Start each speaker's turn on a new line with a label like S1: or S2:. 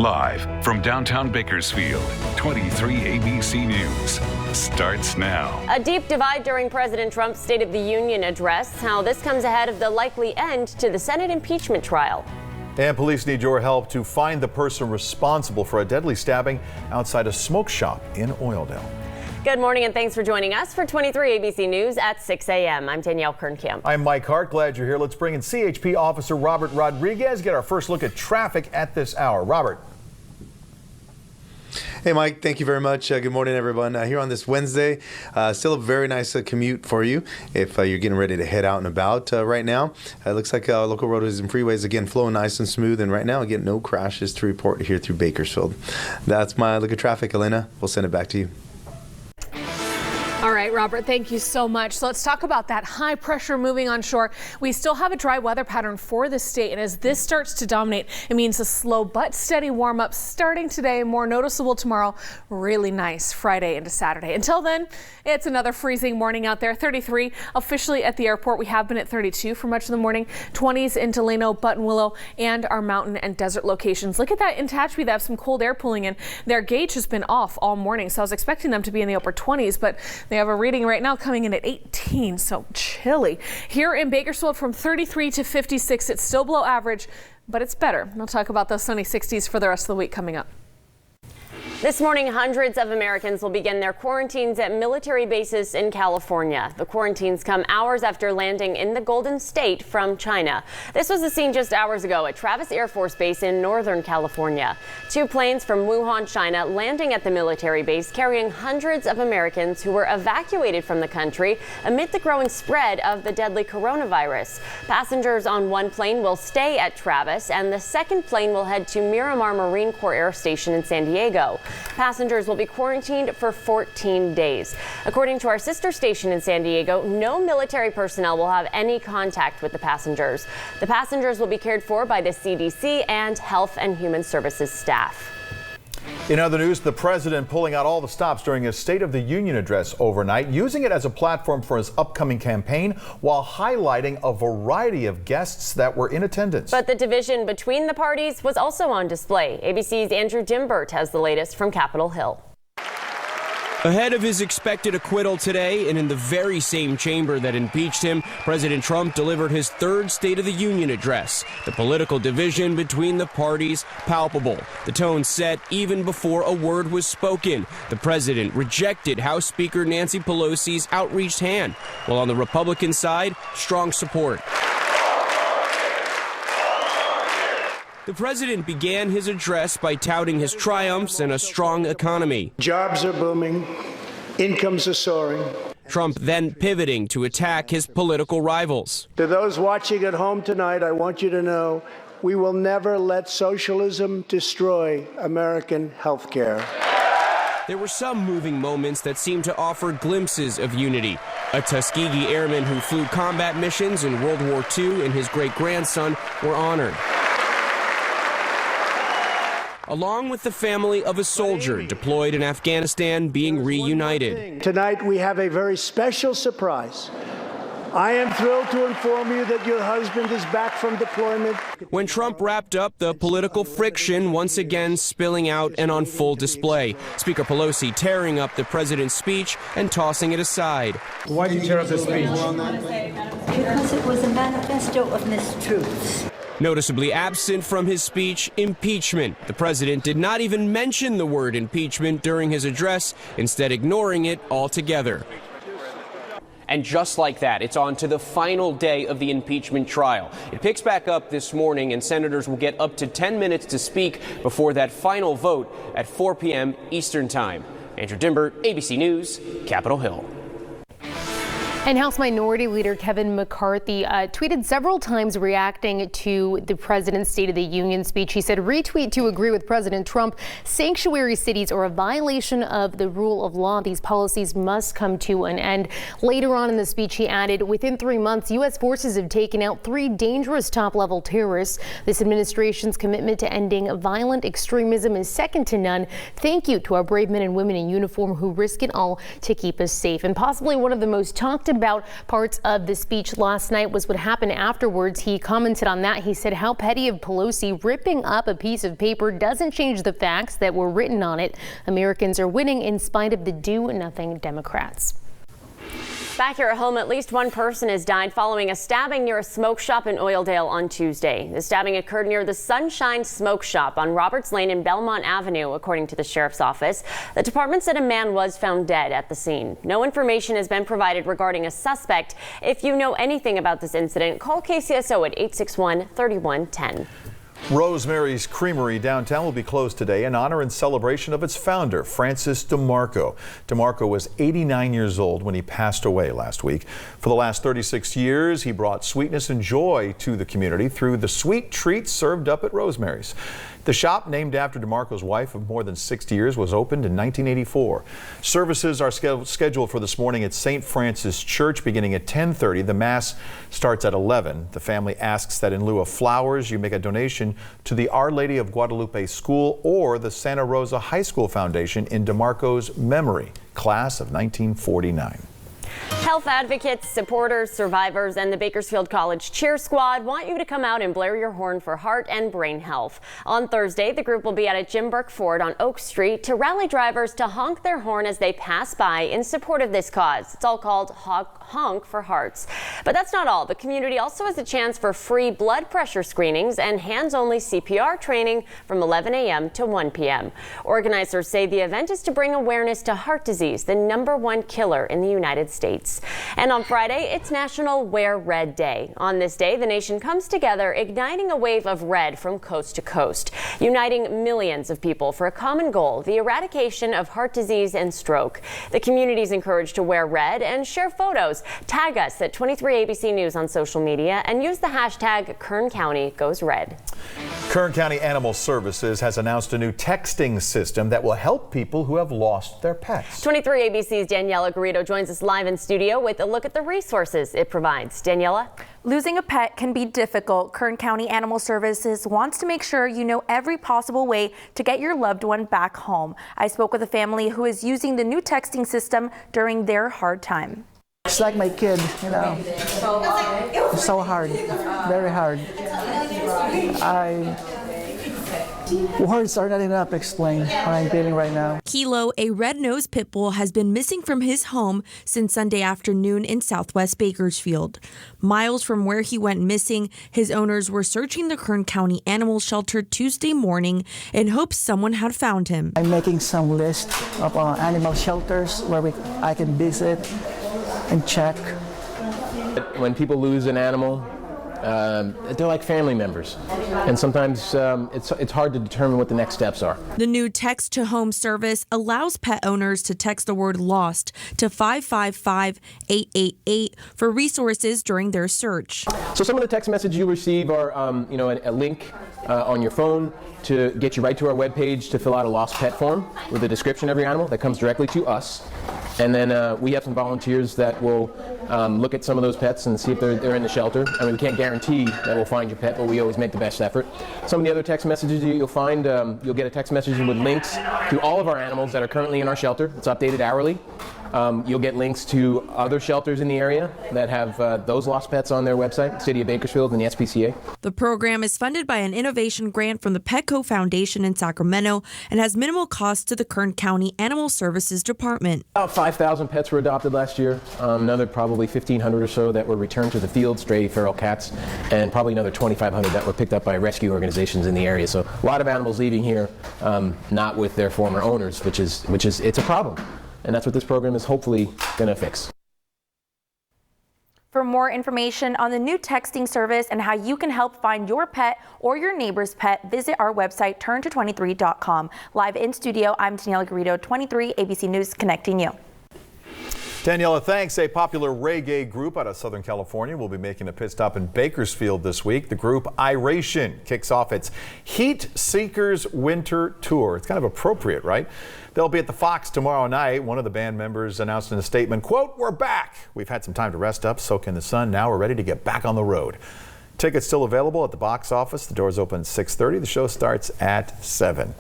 S1: Live from downtown Bakersfield, 23 ABC News starts now.
S2: A deep divide during President Trump's State of the Union address. How this comes ahead of the likely end to the Senate impeachment trial.
S3: And police need your help to find the person responsible for a deadly stabbing outside a smoke shop in Oildale.
S2: Good morning and thanks for joining us for 23 ABC News at 6 a.m. I'm Danielle Kernkamp.
S3: I'm Mike Hart. Glad you're here. Let's bring in CHP Officer Robert Rodriguez. Get our first look at traffic at this hour. Robert.
S4: Hey, Mike. Thank you very much. Good morning, everyone. Here on this Wednesday, still a very nice commute for you if you're getting ready to head out and about right now. It looks like local roadways and freeways, again, flowing nice and smooth. And right now, again, no crashes to report here through Bakersfield. That's my look at traffic. Elena, we'll send it back to you.
S5: All right, Robert, thank you so much. So let's talk about that high pressure moving onshore. We still have a dry weather pattern for the state, and as this starts to dominate, it means a slow but steady warm up starting today, more noticeable tomorrow. Really nice Friday into Saturday. Until then, it's another freezing morning out there. 33 officially at the airport. We have been at 32 for much of the morning. 20s in Delano, Buttonwillow, and our mountain and desert locations. Look at that in Tehachapi. They have some cold air pulling in. Their gauge has been off all morning, so I was expecting them to be in the upper 20s, but they have a reading right now coming in at 18, so chilly. Here in Bakersfield from 33 to 56, it's still below average, but it's better. We'll talk about those sunny 60s for the rest of the week coming up.
S2: This morning, hundreds of Americans will begin their quarantines at military bases in California. The quarantines come hours after landing in the Golden State from China. This was the scene just hours ago at Travis Air Force Base in Northern California. 2 planes from Wuhan, China, landing at the military base carrying hundreds of Americans who were evacuated from the country amid the growing spread of the deadly coronavirus. Passengers on one plane will stay at Travis, and the second plane will head to Miramar Marine Corps Air Station in San Diego. Passengers will be quarantined for 14 days. According to our sister station in San Diego, no military personnel will have any contact with the passengers. The passengers will be cared for by the CDC and Health and Human Services staff.
S3: In other news, the president pulling out all the stops during his State of the Union address overnight, using it as a platform for his upcoming campaign while highlighting a variety of guests that were in attendance.
S2: But the division between the parties was also on display. ABC's Andrew Dimbert has the latest from Capitol Hill.
S6: Ahead of his expected acquittal today, and in the very same chamber that impeached him, President Trump delivered his third State of the Union address. The political division between the parties palpable. The tone set even before a word was spoken. The president rejected House Speaker Nancy Pelosi's outreached hand, while on the Republican side, strong support. The president began his address by touting his triumphs and a strong economy.
S7: Jobs are booming, incomes are soaring.
S6: Trump then pivoting to attack his political rivals.
S7: To those watching at home tonight, I want you to know we will never let socialism destroy American health care.
S6: There were some moving moments that seemed to offer glimpses of unity. A Tuskegee airman who flew combat missions in World War II and his great-grandson were honored, along with the family of a soldier deployed in Afghanistan being reunited.
S7: Tonight we have a very special surprise. I am thrilled to inform you that your husband is back from deployment.
S6: When Trump wrapped up, the political friction once again spilling out and on full display. Speaker Pelosi tearing up the president's speech and tossing it aside.
S8: Why did you tear up the speech?
S9: Because it was a manifesto of mistruths.
S6: Noticeably absent from his speech, impeachment. The president did not even mention the word impeachment during his address, instead ignoring it altogether. And just like that, it's on to the final day of the impeachment trial. It picks back up this morning, and senators will get up to 10 minutes to speak before that final vote at 4 p.m. Eastern Time. Andrew Dimbert, ABC News, Capitol Hill.
S10: And House Minority Leader Kevin McCarthy tweeted several times reacting to the president's State of the Union speech. He said, retweet to agree with President Trump. Sanctuary cities are a violation of the rule of law. These policies must come to an end. Later on in the speech, he added, within 3 months, U.S. forces have taken out 3 dangerous top-level terrorists. This administration's commitment to ending violent extremism is second to none. Thank you to our brave men and women in uniform who risk it all to keep us safe. And possibly one of the most talked about parts of the speech last night was what happened afterwards. He commented on that. He said how petty of Pelosi ripping up a piece of paper doesn't change the facts that were written on it. Americans are winning in spite of the do-nothing Democrats.
S2: Back here at home, at least one person has died following a stabbing near a smoke shop in Oildale on Tuesday. The stabbing occurred near the Sunshine Smoke Shop on Roberts Lane and Belmont Avenue, according to the sheriff's office. The department said a man was found dead at the scene. No information has been provided regarding a suspect. If you know anything about this incident, call KCSO at 861-3110.
S3: Rosemary's Creamery downtown will be closed today in honor and celebration of its founder, Francis DeMarco. DeMarco was 89 years old when he passed away last week. For the last 36 years, he brought sweetness and joy to the community through the sweet treats served up at Rosemary's. The shop, named after DeMarco's wife of more than 60 years, was opened in 1984. Services are scheduled for this morning at St. Francis Church beginning at 10:30. The Mass starts at 11. The family asks that in lieu of flowers, you make a donation to the Our Lady of Guadalupe School or the Santa Rosa High School Foundation in DeMarco's memory, class of 1949.
S2: Health advocates, supporters, survivors, and the Bakersfield College Cheer Squad want you to come out and blare your horn for heart and brain health. On Thursday, the group will be at Jim Burke Ford on Oak Street to rally drivers to honk their horn as they pass by in support of this cause. It's all called Honk for Hearts. But that's not all. The community also has a chance for free blood pressure screenings and hands-only CPR training from 11 a.m. to 1 p.m. Organizers say the event is to bring awareness to heart disease, the #1 killer in the United States. And on Friday, it's National Wear Red Day. On this day, the nation comes together, igniting a wave of red from coast to coast, uniting millions of people for a common goal, the eradication of heart disease and stroke. The community is encouraged to wear red and share photos. Tag us at 23ABC News on social media and use the hashtag Kern County Goes Red.
S3: Kern County Animal Services has announced a new texting system that will help people who have lost their pets.
S2: 23ABC's Daniela Garrido joins us live in studio with a look at the resources it provides. Daniela?
S8: Losing a pet can be difficult. Kern County Animal Services wants to make sure you know every possible way to get your loved one back home. I spoke with a family who is using the new texting system during their hard time.
S11: It's like my kid, you know. It's so hard, very hard. Words are not enough to explain how I'm feeling right now.
S8: Kilo, a red-nosed pit bull, has been missing from his home since Sunday afternoon in southwest Bakersfield. Miles from where he went missing, his owners were searching the Kern County Animal Shelter Tuesday morning in hopes someone had found him.
S11: I'm making some list of animal shelters where I can visit and check.
S12: When people lose an animal, they're like family members, and sometimes it's hard to determine what the next steps are.
S8: The new text-to-home service allows pet owners to text the word lost to 555-888 for resources during their search.
S12: So some of the text messages you receive are a link on your phone to get you right to our webpage to fill out a lost pet form with a description of your animal that comes directly to us. And then we have some volunteers that will look at some of those pets and see if they're in the shelter. I mean, we can't guarantee that we'll find your pet, but we always make the best effort. Some of the other text messages you'll find, you'll get a text message with links to all of our animals that are currently in our shelter. It's updated hourly. You'll get links to other shelters in the area that have those lost pets on their website, City of Bakersfield and the SPCA.
S8: The program is funded by an innovation grant from the Petco Foundation in Sacramento and has minimal cost to the Kern County Animal Services Department.
S12: About 5,000 pets were adopted last year. Another probably 1,500 or so that were returned to the field, stray feral cats, and probably another 2,500 that were picked up by rescue organizations in the area. So a lot of animals leaving here, not with their former owners, which is it's a problem. And that's what this program is hopefully going to fix.
S8: For more information on the new texting service and how you can help find your pet or your neighbor's pet, visit our website, turnto23.com. Live in studio, I'm Daniela Garrido, 23 ABC News, connecting you.
S3: Daniela, thanks. A popular reggae group out of Southern California will be making a pit stop in Bakersfield this week. The group Iration kicks off its Heat Seekers Winter Tour. It's kind of appropriate, right? They'll be at the Fox tomorrow night. One of the band members announced in a statement, quote, "We're back. We've had some time to rest up, soak in the sun. Now we're ready to get back on the road." Tickets still available at the box office. The doors open at 6:30. The show starts at 7.